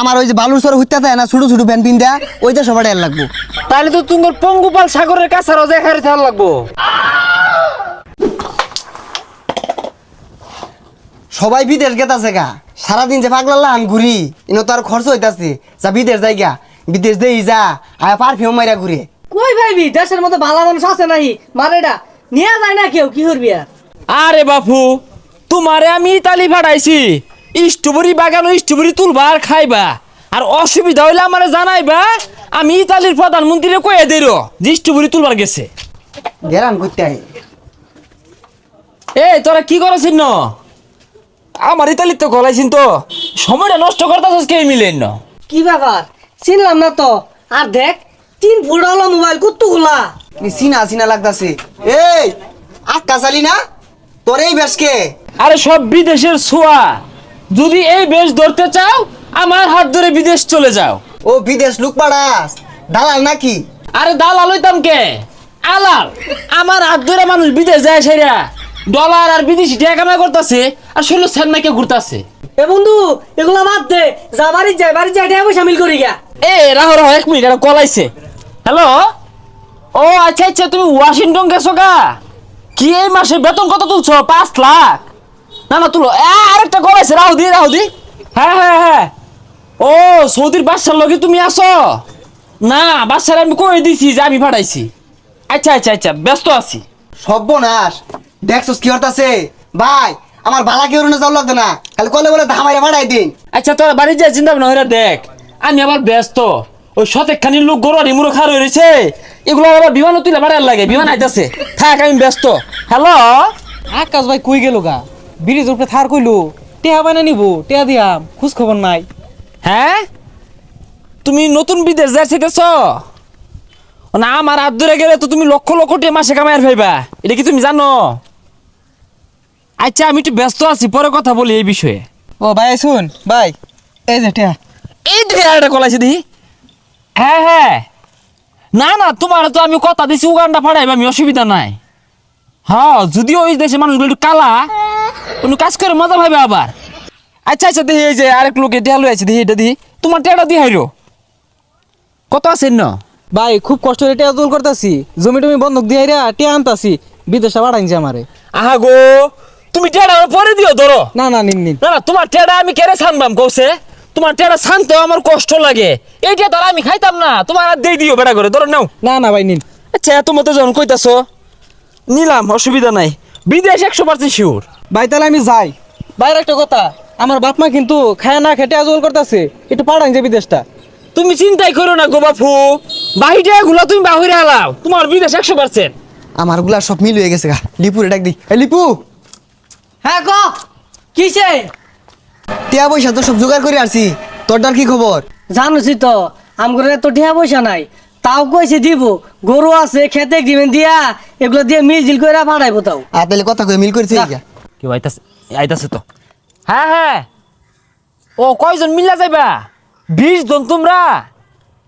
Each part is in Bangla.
আমার ওই যে বালুর সর হইতে থাকে না ছোট ছোট প্যান্ট পিন দেয়া ওইটা সবার এর লাগবো। তাহলে তো তোমার পঙ্গুপাল সাগরের কাছে রোজা খাইতে থাকা লাগবো। সবাই বিদেশ গেতাছে গা, সারাদিন যে পাগলা লাহান ঘুরি ইনো তো আর খরচ হইতাছে, যা বিদেশ যাই গা, বিদেশ দেই যা আয়া পারফিউম মাইরা ঘুরে। কই ভাইবি দেশের মধ্যে ভালো মানুষ আছে নাই মারেডা নিয়ে যায় না কেউ কি করবি আর? আরে বাপু, তোমারে আমি ইতালি পাঠাইছি স্ট্রবেরি বাগানো স্ট্রবেরি তুলবা আর খাইবা, আর অসুবিধা হইলে আমারে জানাইবা, আমি ইতালির প্রধানমন্ত্রীরে কয়ে দেব যে স্ট্রবেরি তুলবার গেছে। গেরান করতে আই এ তোরা কি করেছিস ন? আমার ইতালির তো গলাইছিন তো, সময়টা নষ্ট করতেছিস কে মিলেন না? কি ব্যাপার চিনলাম না তো। আর দেখ 3 ফুট হলো মোবাইল কুত্তুগুলা। চিনা চিনা লাগতাছে। এই আক্কা চালি না তোর এই বেশকে? আরে সব বিদেশের ছোঁয়া, যদি এই বেশ ধরতে চাও আমার হাত ধরে বিদেশ চলে যাও। ও বিদেশ লুক পাড়াস দালাল নাকি? আরে দালাল হইতাম কে, আলাল। আমার হাত ধরে মানুষ বিদেশ যায় সেরা ডলার আর বিদেশি টাকা কামাই করতেছে, আর ষোলো সেন্নাইকে ঘুরতেছে। এ বন্ধু এগুলা বাদ দে, যা বাড়ি যাই টাকা পয়সা মিল করি গা। এ রাহো রাহো 1 মিনিট, এটা কলাইছে। হ্যালো, ও আচ্ছা আচ্ছা, তুমি ওয়াশিংটন গেছো গা? কি এই মাসে বেতন কত তুলছো? 5 লাখ? না না তুলো। আরেকটা কলাইছে, রাহো দি। হ্যাঁ হ্যাঁ হ্যাঁ, ও সৌদির বাদশার লগে তুমি আসো? না, বাদশার আমি কই দিছি যে আমি পাঠাইছি। আচ্ছা আচ্ছা আচ্ছা, ব্যস্ত আছি। সর্বনাশ, দেখছস কি হতাছে? ভাই আমার বালা কেউ না যাও লাগতো না, খালি কলে বলে ধামাইরা বাড়াই দিন। আচ্ছা তোর বাড়ি যা, চিন্তা ভাবনা হইরা দেখ। আমি আবার ব্যস্ত, ওই শতেকখানি লোক গরুয়ারি মুড়ো খার হয়েছে, এগুলো আবার বিমানও তুলে বাড়ার লাগে, বিমান আইতাছে। থাক আমি ব্যস্ত। হ্যালো, আকাশ ভাই কই গেল গা? ব্রিজ উপরে থার কইলো টেহা বাইনা নিবো, টেহা দিয়াম, খোঁজ খবর নাই। হ্যাঁ তুমি নতুন বিদেশ যাইতেছ না? আমার হাত ধরে গেলে তো তুমি লক্ষ লক্ষ টাকা মাসে কামাই ফাইবা, এটা কি তুমি জানো? আচ্ছা আমি একটু ব্যস্ত আছি, পরে কথা বলি এই বিষয়ে। ও ভাই শুন ভাই, এই যে টেহা। এই তো একটা কলাইছে দি। হ্যাঁ হ্যাঁ, না না তোমার তো আমি কথা দিছি উগান্ডা ফাড়াইবা, আমি অসুবিধা নাই। হ্যাঁ যদিও ওই দেশে মানুষগুলো একটু কালা, কোনো কাজ করে মজা পাইবে আবার। আচ্ছা আচ্ছা দেখি, এই যে আরেক লোকে টেহা লই আছে, দেখি এটা দিই, তোমার টেহাটা দিয়ে হাইরো। কত আছেন না? ভাই খুব কষ্ট করে টেহা জোল করতেছি, জমি টমি বন্ধক দিয়ে টেহা আনতাছি, বিদেশে পাঠাইছে আমারে। আহা গো, তুমি টেহাটা পরে দিও ধরো। না না নিন নিন। না না, তোমার টেহাটা আমি কেড়ে ছানবাম কৌছে, তোমার টেহাটা ছানতেও আমার কষ্ট লাগে, এইটা তো আর আমি খাইতাম না, তোমার আর দিয়ে দিও বেড়া করে, ধরো নাও। না না ভাই নিন। আচ্ছা এত মতো যখন কইতাছো নিলাম, অসুবিধা নাই। বিদেশ 100% শিওর। ভাই তাহলে আমি যাই। বাইরে একটা কথা, আমার বাপ মা কিন্তু খায় না খেটে আজল করতেছে, একটু পাঠাইছে বিদেশটা। তুমি চিন্তাই করো না গো বাপু, বাহিরে গুলা তুমি বাহিরে হালাও, তোমার বিদেশ 100%। আমার গুলা সব মিল হয়ে গেছে গা। লিপুরে ডাক দি। এই লিপু, হ্যাঁ ক কিসে? টিয়া পয়সা তো সব জোগাড় করে আসছি, তোরটার কি খবর? জানোছি তো আমগরে তো টাকা পয়সা নাই, তাও কইছে দিব। গরু আছে খেতে দিবেন দিয়া, এগুলো দিয়ে মিল করে পাঠাইবো তাও। আর তাহলে কথা কয়ে মিল করেছে যা। কেউ আইতাছে, আইতাছে তো। হ্যাঁ হ্যাঁ, ও কয়জন মিলা যাইবা? 20 জন তোমরা?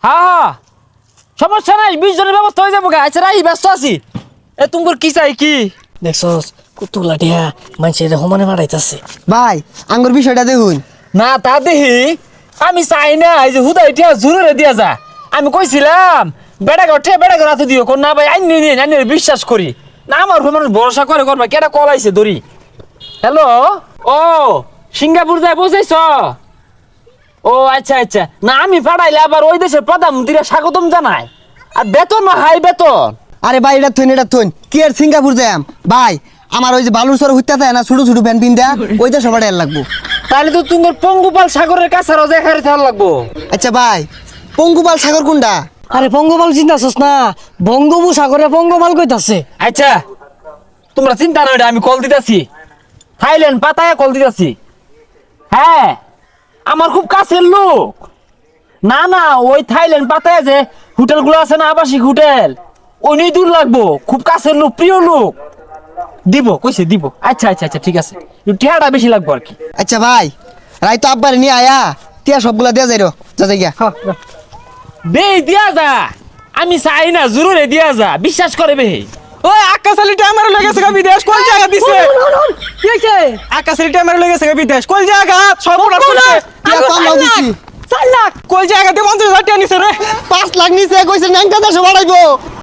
হ্যাঁ হ্যাঁ, সমস্যা নাই, 20 জনের ব্যবস্থা হয়ে যাবো গা। আচ্ছা রাই, ব্যস্ত আছি। এ তোমার কি চাই কি? দেখছস কুতুলা টিয়া মানুষের সমানে পাঠাইতাছে। ভাই আঙ্গুর বিষয়টা দেখুন। না তা দেখি, আমি চাই না এই যে হুদা এটা জোরে দিয়া যা। আমি কইছিলাম বেড়া ঘর হাতে দিও, কোন না ভাই আইনি নিয়ে আইনি বিশ্বাস করি না, আমার উপর মানুষ ভরসা করে করবা। কেটা কল আইছে দড়ি। হ্যালো, ও সিঙ্গাপুর যায় বসেছ? ও আচ্ছা আচ্ছা, না আমি পাঠাইলে আবার ওই দেশের প্রধানমন্ত্রীরা স্বাগতম জানায়, আর বেতন না হাই বেতন। আরে ভাই এটা থইন কি আর সিঙ্গাপুর যাম ভাই, আমার ওই যে বালুর সর হইতে থাকে না ছোট ছোট প্যান্ট পিন দেয়া ওইটা সবার এর লাগবো। তাহলে তো তোমার পঙ্গুপাল সাগরের কাছে রোজা খাইতে থাকা লাগবো। আচ্ছা ভাই, পঙ্গুপাল সাগর কোনটা? আরে পঙ্গপাল চিন্তাছস না, বঙ্গোপসাগরে পঙ্গপাল কইতাছে। আচ্ছা তোমরা চিন্তা নয়, আমি কল দিতেছি, থাইল্যান্ড পাতায় কল দিতেছি। হ্যাঁ আমার খুব কাছের লোক। না না, ওই থাইল্যান্ড পাতায় যে হোটেলগুলো আছে না, আবাসিক হোটেল, ওই দূর লাগবো, খুব কাছের লোক, প্রিয় লোক। দিব কইছে দিব। আচ্ছা আচ্ছা আচ্ছা ঠিক আছে, টিয়াটা বেশি লাগবো আর কি। আচ্ছা ভাই, রাই তো আব্বার নিয়ে আয়া টিয়া সবগুলা দেয়া যাই যা যাই গিয়া। বে দিয়া যা, আমি চাই না, জরুরে দিয়া যা, বিশ্বাস করে বে। ওই আকাশ আলিটা আমার লগে গেছে গা বিদেশ, কোন জায়গা দিছে? কি হইছে? আকাশ আলিটা আমার লগে গেছে গা বিদেশ, কোন জায়গা? সব পড়া করছে। টিয়া কম নাও দিছি। 4 লাখ কই জায়গা দিয়ে 50,000 টাকা নিছে রে 5 লাখ নিচে কইছে ন্যাংটা দেশে বাড়াইবো